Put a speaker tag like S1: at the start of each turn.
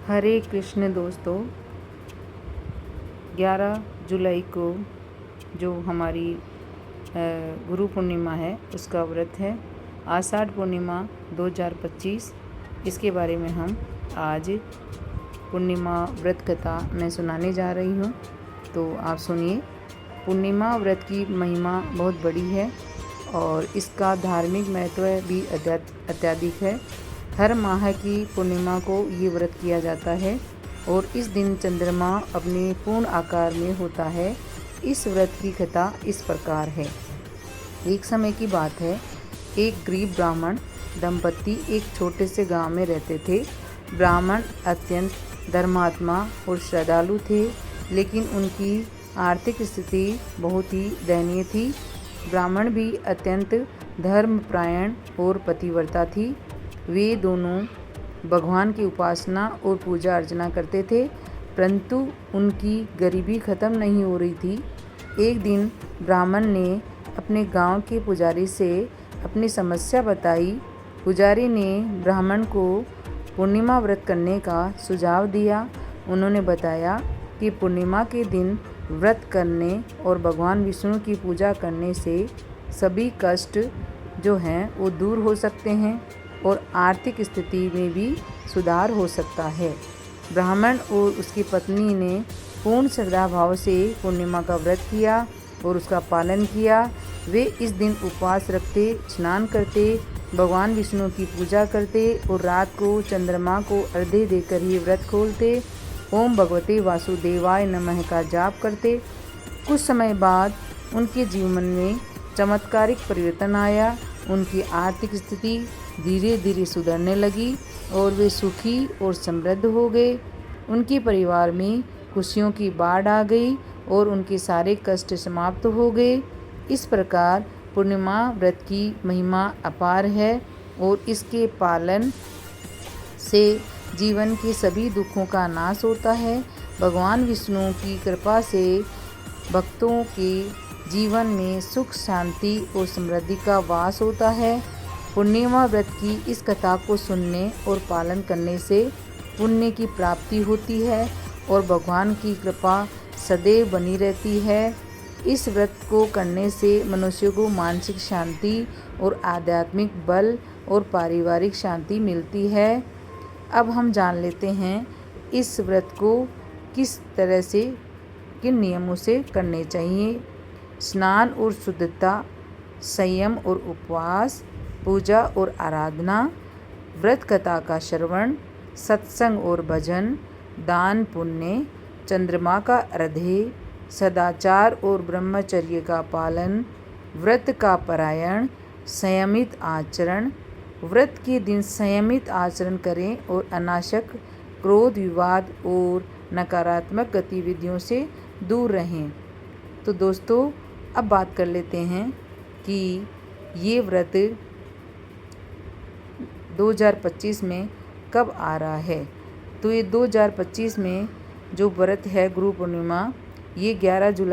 S1: हरे कृष्ण दोस्तों, 11 जुलाई को जो हमारी गुरु पूर्णिमा है उसका व्रत है। आषाढ़ पूर्णिमा 2025। इसके बारे में हम आज पूर्णिमा व्रत कथा मैं सुनाने जा रही हूँ, तो आप सुनिए। पूर्णिमा व्रत की महिमा बहुत बड़ी है और इसका धार्मिक महत्व भी अत्यधिक है। हर माह की पूर्णिमा को ये व्रत किया जाता है और इस दिन चंद्रमा अपने पूर्ण आकार में होता है। इस व्रत की कथा इस प्रकार है। एक समय की बात है, एक गरीब ब्राह्मण दंपति एक छोटे से गांव में रहते थे। ब्राह्मण अत्यंत धर्मात्मा और श्रद्धालु थे, लेकिन उनकी आर्थिक स्थिति बहुत ही दयनीय थी। ब्राह्मण भी अत्यंत धर्मपरायण और पतिव्रता थी। वे दोनों भगवान की उपासना और पूजा अर्चना करते थे, परंतु उनकी गरीबी खत्म नहीं हो रही थी। एक दिन ब्राह्मण ने अपने गांव के पुजारी से अपनी समस्या बताई। पुजारी ने ब्राह्मण को पूर्णिमा व्रत करने का सुझाव दिया। उन्होंने बताया कि पूर्णिमा के दिन व्रत करने और भगवान विष्णु की पूजा करने से सभी कष्ट जो हैं वो दूर हो सकते हैं और आर्थिक स्थिति में भी सुधार हो सकता है। ब्राह्मण और उसकी पत्नी ने पूर्ण श्रद्धा भाव से पूर्णिमा का व्रत किया और उसका पालन किया। वे इस दिन उपवास रखते, स्नान करते, भगवान विष्णु की पूजा करते और रात को चंद्रमा को अर्घ्य देकर ही व्रत खोलते। ओम भगवते वासुदेवाय नमः का जाप करते। कुछ समय बाद उनके जीवन में चमत्कारिक परिवर्तन आया। उनकी आर्थिक स्थिति धीरे धीरे सुधरने लगी और वे सुखी और समृद्ध हो गए। उनके परिवार में खुशियों की बाढ़ आ गई और उनके सारे कष्ट समाप्त हो गए। इस प्रकार पूर्णिमा व्रत की महिमा अपार है और इसके पालन से जीवन के सभी दुखों का नाश होता है। भगवान विष्णु की कृपा से भक्तों के जीवन में सुख, शांति और समृद्धि का वास होता है। पूर्णिमा व्रत की इस कथा को सुनने और पालन करने से पुण्य की प्राप्ति होती है और भगवान की कृपा सदैव बनी रहती है। इस व्रत को करने से मनुष्य को मानसिक शांति और आध्यात्मिक बल और पारिवारिक शांति मिलती है। अब हम जान लेते हैं इस व्रत को किस तरह से, किन नियमों से करने चाहिए। स्नान और शुद्धता, संयम और उपवास, पूजा और आराधना, व्रत कथा का श्रवण, सत्संग और भजन, दान पुण्य, चंद्रमा का अर्घ्य, सदाचार और ब्रह्मचर्य का पालन, व्रत का पारायण, संयमित आचरण। व्रत के दिन संयमित आचरण करें और अनाशक, क्रोध, विवाद और नकारात्मक गतिविधियों से दूर रहें। तो दोस्तों, अब बात कर लेते हैं कि ये व्रत 2025 में कब आ रहा है। तो ये 2025 में जो व्रत है गुरु पूर्णिमा, ये 11 जुलाई